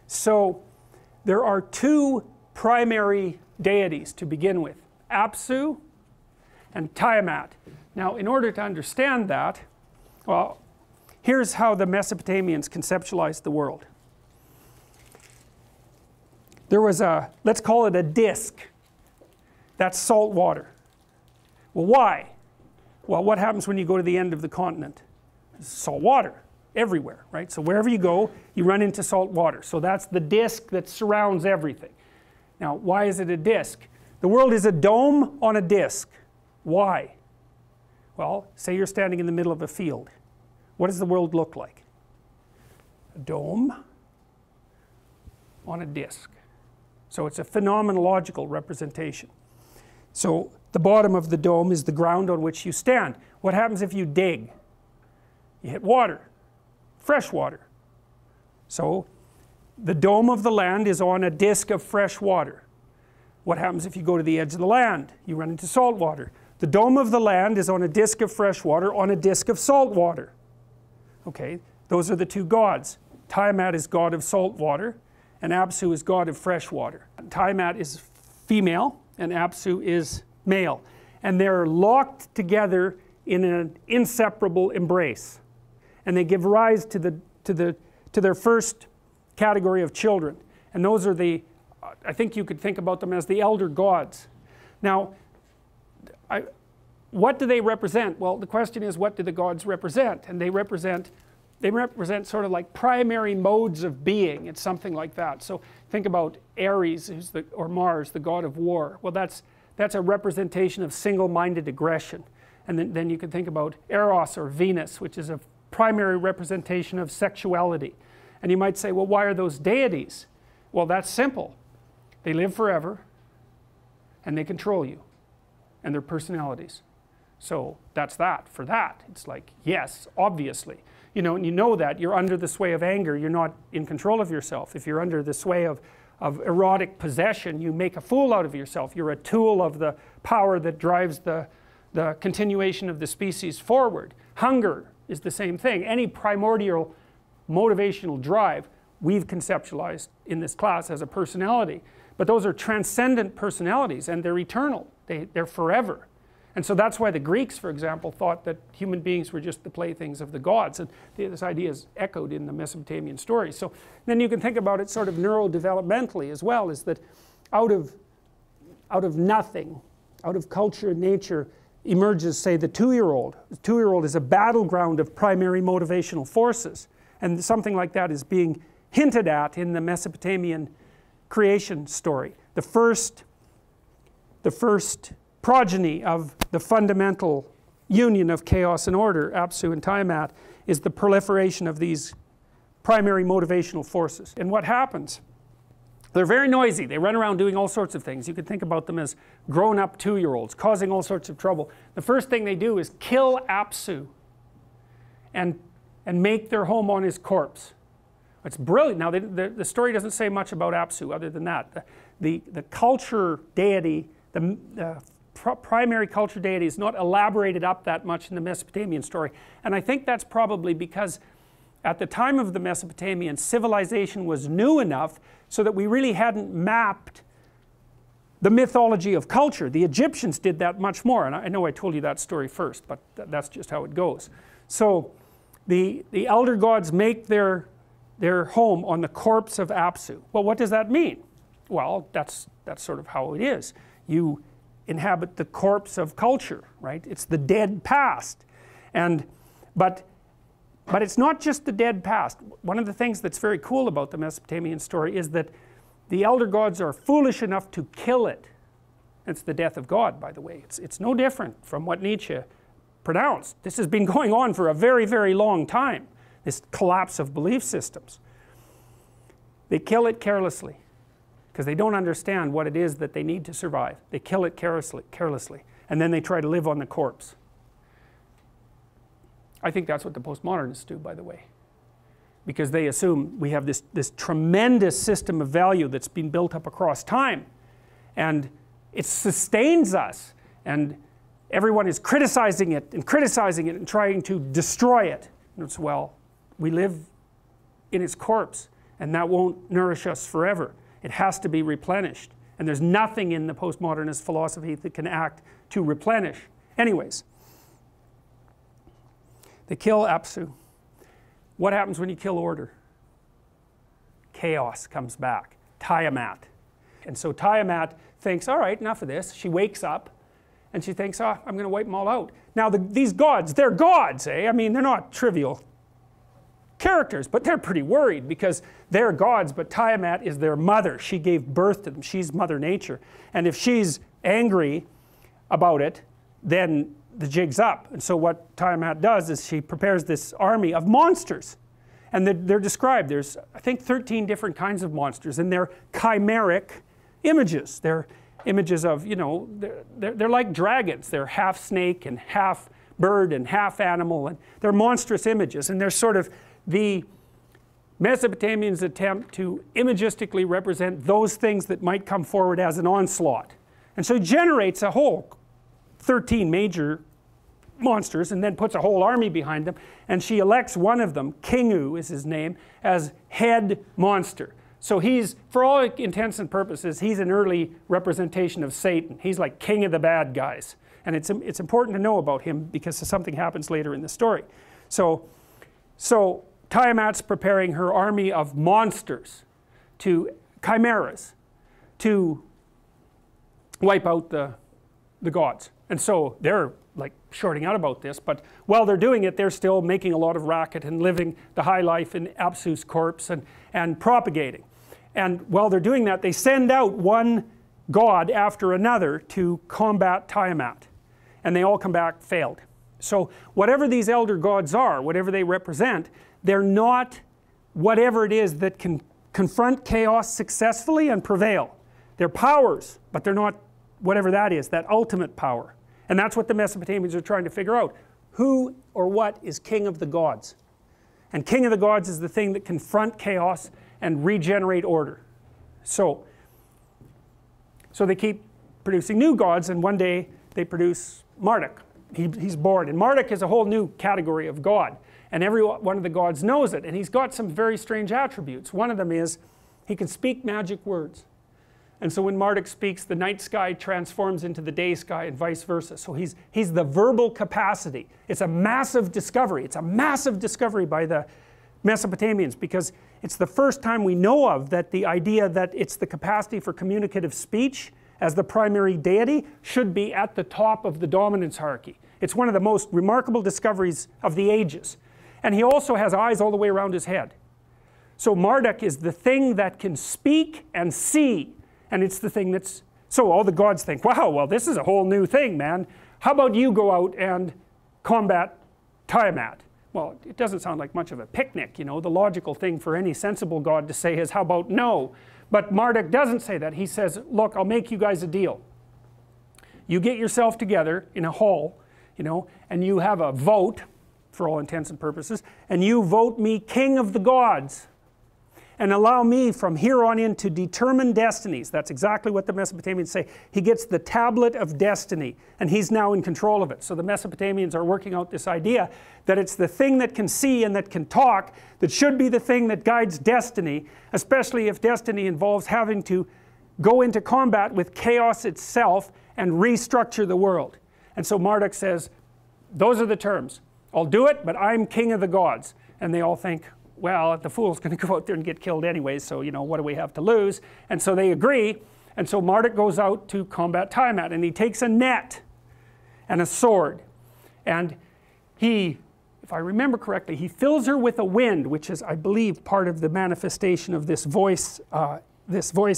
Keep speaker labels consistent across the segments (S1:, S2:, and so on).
S1: So there are two primary deities to begin with, Apsu and Tiamat. Now in order to understand that, well, here's how the Mesopotamians conceptualized the world. There was a, let's call it a disk, that's salt water. Well, why? Well, what happens when you go to the end of the continent? Salt water everywhere, right? So wherever you go, you run into salt water. So that's the disk that surrounds everything. Now, why is it a disk? The world is a dome on a disk. Why? Well, say you're standing in the middle of a field. What does the world look like? A dome on a disk. So it's a phenomenological representation. So the bottom of the dome is the ground on which you stand. What happens if you dig? You hit water, fresh water. So the dome of the land is on a disk of fresh water. What happens if you go to the edge of the land? You run into salt water. The dome of the land is on a disk of fresh water on a disk of salt water. Okay, those are the two gods. Tiamat is god of salt water, and Apsu is god of fresh water. Tiamat is female, and Apsu is male. And they're locked together in an inseparable embrace. And they give rise to their first category of children. And those are the, I think you could think about them as the elder gods. Now, what do they represent? Well, the question is, what do the gods represent? And they represent sort of like primary modes of being. It's something like that. So think about Ares, or Mars, the god of war. Well, that's a representation of single-minded aggression. And then you can think about Eros, or Venus, which is a primary representation of sexuality. And you might say, well, why are those deities? Well, that's simple. They live forever, and they control you, and their personalities. So that's that for that. It's like, yes, obviously. You know, and you know that you're under the sway of anger, you're not in control of yourself. If you're under the sway of erotic possession, you make a fool out of yourself. You're a tool of the power that drives the continuation of the species forward. Hunger is the same thing. Any primordial motivational drive we've conceptualized in this class as a personality. But those are transcendent personalities, and they're eternal. They're forever. And so that's why the Greeks, for example, thought that human beings were just the playthings of the gods. And this idea is echoed in the Mesopotamian stories. So then you can think about it sort of neurodevelopmentally as well, is that out of nothing, out of culture and nature, emerges, say, the two-year-old. The two-year-old is a battleground of primary motivational forces. And something like that is being hinted at in the Mesopotamian creation story. The first progeny of the fundamental union of chaos and order, Apsu and Tiamat, is the proliferation of these primary motivational forces. And what happens? They're very noisy. They run around doing all sorts of things. You could think about them as grown-up two-year-olds causing all sorts of trouble. The first thing they do is kill Apsu and make their home on his corpse. It's brilliant. Now the story doesn't say much about Apsu other than that. The culture deity, the primary culture deity is not elaborated up that much in the Mesopotamian story. And I think that's probably because at the time of the Mesopotamians, civilization was new enough so that we really hadn't mapped the mythology of culture. The Egyptians did that much more, and I know I told you that story first, but that's just how it goes. So the elder gods make their home on the corpse of Apsu. Well, what does that mean? Well, that's sort of how it is. You inhabit the corpse of culture, right? It's the dead past. But it's not just the dead past. One of the things that's very cool about the Mesopotamian story is that the elder gods are foolish enough to kill it. It's the death of God, by the way. It's no different from what Nietzsche pronounced. This has been going on for a very, very long time, this collapse of belief systems. They kill it carelessly because they don't understand what it is that they need to survive. They kill it carelessly, and then they try to live on the corpse. I think that's what the postmodernists do, by the way, because they assume we have this tremendous system of value that's been built up across time, and it sustains us, and everyone is criticizing it and trying to destroy it. And it's, well, we live in its corpse, and that won't nourish us forever. It has to be replenished, and there's nothing in the postmodernist philosophy that can act to replenish. Anyways, they kill Apsu. What happens when you kill order? Chaos comes back. Tiamat. And so Tiamat thinks, all right, enough of this. She wakes up and she thinks, oh, I'm going to wipe them all out. Now these gods, they're gods, eh? I mean, they're not trivial characters, but they're pretty worried because they're gods, but Tiamat is their mother. She gave birth to them. She's Mother Nature. And if she's angry about it, then the jig's up. And so what Tiamat does is she prepares this army of monsters. And they're described. There's, I think, 13 different kinds of monsters, and they're chimeric images. They're images of, you know, they're like dragons. They're half snake and half bird and half animal, and they're monstrous images. And they're sort of the Mesopotamians' attempt to imagistically represent those things that might come forward as an onslaught. And so it generates a whole 13 major monsters and then puts a whole army behind them, and she elects one of them, Kingu is his name, as head monster. So he's, for all intents and purposes, he's an early representation of Satan. He's like king of the bad guys, and it's important to know about him because something happens later in the story. So Tiamat's preparing her army of monsters, chimeras, to wipe out the gods. And so they're like shorting out about this, but while they're doing it, they're still making a lot of racket and living the high life in Apsu's corpse and propagating. And while they're doing that, they send out one god after another to combat Tiamat, and they all come back failed. So whatever these elder gods are, whatever they represent, they're not whatever it is that can confront chaos successfully and prevail. They're powers, but they're not whatever that is, that ultimate power. And that's what the Mesopotamians are trying to figure out. Who or what is king of the gods? And king of the gods is the thing that confront chaos and regenerate order. So they keep producing new gods, and one day they produce Marduk. He's born, and Marduk is a whole new category of god, and every one of the gods knows it, and he's got some very strange attributes. One of them is he can speak magic words. And so when Marduk speaks, the night sky transforms into the day sky and vice versa. So he's the verbal capacity. It's a massive discovery. It's a massive discovery by the Mesopotamians, because it's the first time we know of that the idea that it's the capacity for communicative speech as the primary deity should be at the top of the dominance hierarchy. It's one of the most remarkable discoveries of the ages. And he also has eyes all the way around his head. So Marduk is the thing that can speak and see. And it's the thing that's, so all the gods think, wow, well this is a whole new thing, man. How about you go out and combat Tiamat? Well, it doesn't sound like much of a picnic, you know. The logical thing for any sensible god to say is, how about no? But Marduk doesn't say that. He says, look, I'll make you guys a deal. You get yourself together in a hall, you know, and you have a vote, for all intents and purposes, and you vote me king of the gods. And allow me from here on in to determine destinies. That's exactly what the Mesopotamians say. He gets the tablet of destiny, and he's now in control of it. So the Mesopotamians are working out this idea that it's the thing that can see and that can talk that should be the thing that guides destiny, especially if destiny involves having to go into combat with chaos itself and restructure the world. And so Marduk says, those are the terms. I'll do it, but I'm king of the gods. And they all think, well, the fool's going to go out there and get killed anyway, so, you know, what do we have to lose? And so they agree, and so Marduk goes out to combat Tiamat, and he takes a net and a sword, and he, if I remember correctly, he fills her with a wind, which is, I believe, part of the manifestation of this voice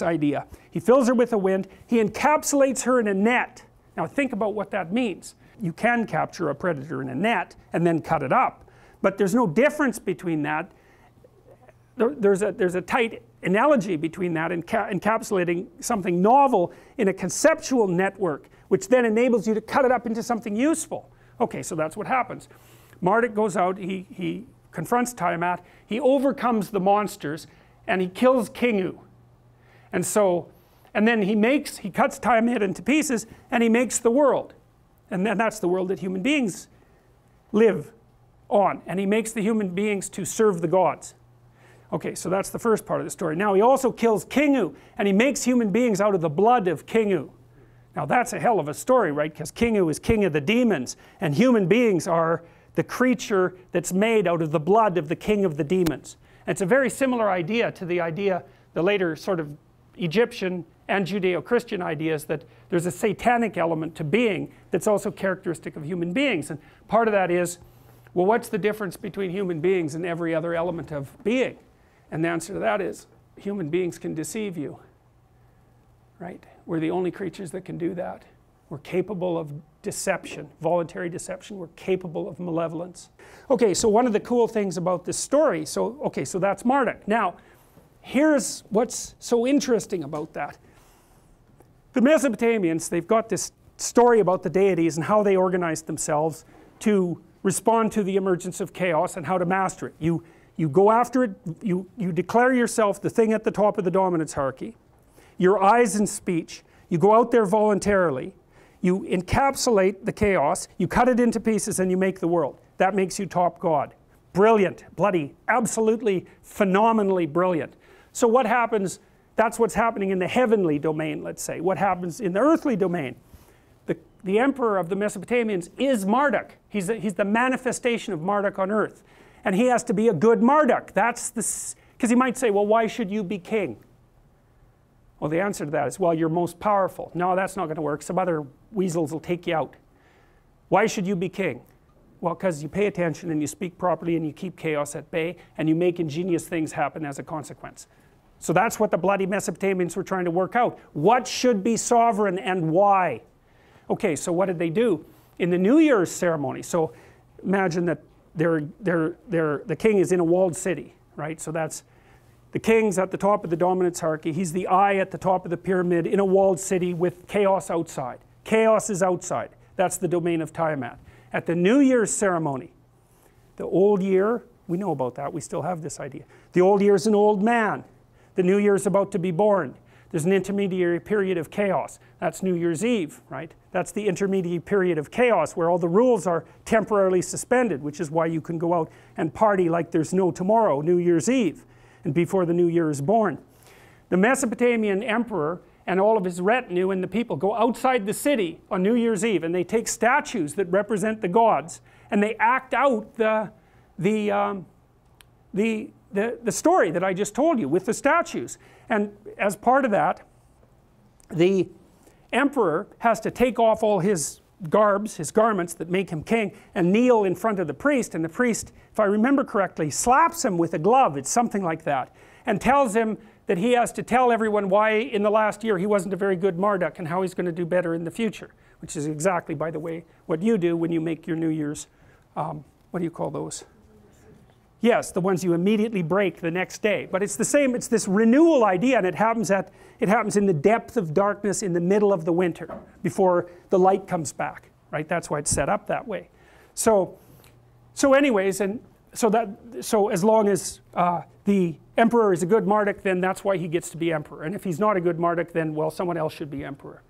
S1: idea. He fills her with a wind, he encapsulates her in a net. Now think about what that means. You can capture a predator in a net and then cut it up, but there's no difference between that. There's a tight analogy between that and encapsulating something novel in a conceptual network, which then enables you to cut it up into something useful. Okay, so that's what happens. Marduk goes out, he confronts Tiamat, he overcomes the monsters, and he kills Kingu. And then he cuts Tiamat into pieces, and he makes the world. And then that's the world that human beings live on. And he makes the human beings to serve the gods. Okay, so that's the first part of the story. Now he also kills Kingu, and he makes human beings out of the blood of Kingu. Now that's a hell of a story, right? Because Kingu is king of the demons, and human beings are the creature that's made out of the blood of the king of the demons. And it's a very similar idea to the idea, the later sort of Egyptian and Judeo-Christian ideas, that there's a satanic element to being that's also characteristic of human beings. And part of that is, well, what's the difference between human beings and every other element of being? And the answer to that is, human beings can deceive you, right? We're the only creatures that can do that. We're capable of deception, voluntary deception. We're capable of malevolence. Okay, so one of the cool things about this story, so that's Marduk. Now, here's what's so interesting about that. The Mesopotamians, they've got this story about the deities and how they organized themselves to respond to the emergence of chaos and how to master it. You go after it, you declare yourself the thing at the top of the dominance hierarchy, your eyes and speech, you go out there voluntarily, you encapsulate the chaos, you cut it into pieces, and you make the world. That makes you top god. Brilliant, bloody, absolutely phenomenally brilliant. So what happens, that's what's happening in the heavenly domain, let's say. What happens in the earthly domain? The emperor of the Mesopotamians is Marduk. He's the manifestation of Marduk on earth. And he has to be a good Marduk. That's the, because he might say, well, why should you be king? Well, the answer to that is, well, you're most powerful. No, that's not going to work. Some other weasels will take you out. Why should you be king? Well, because you pay attention and you speak properly and you keep chaos at bay and you make ingenious things happen as a consequence. So that's what the bloody Mesopotamians were trying to work out. What should be sovereign and why? Okay, so what did they do? In the New Year's ceremony, so imagine that the king is in a walled city, right? So that's the king's at the top of the dominance hierarchy. He's the eye at the top of the pyramid in a walled city with chaos outside. Chaos is outside. That's the domain of Tiamat. At the New Year's ceremony, the old year, we know about that, we still have this idea. The old year is an old man. The new year is about to be born. There's an intermediary period of chaos. That's New Year's Eve, right? That's the intermediate period of chaos where all the rules are temporarily suspended, which is why you can go out and party like there's no tomorrow, New Year's Eve, and before the new year is born. The Mesopotamian emperor and all of his retinue and the people go outside the city on New Year's Eve, and they take statues that represent the gods, and they act out the story that I just told you with the statues. And as part of that, the emperor has to take off all his garbs, his garments that make him king, and kneel in front of the priest, and the priest, if I remember correctly, slaps him with a glove, it's something like that, and tells him that he has to tell everyone why in the last year he wasn't a very good Marduk and how he's going to do better in the future, which is exactly, by the way, what you do when you make your New Year's, what do you call those? Yes, the ones you immediately break the next day. But it's the same, it's this renewal idea, and it happens in the depth of darkness in the middle of the winter, before the light comes back, right? That's why it's set up that way. So anyways, and so as long as the emperor is a good Marduk, then that's why he gets to be emperor. And if he's not a good Marduk, then, well, someone else should be emperor.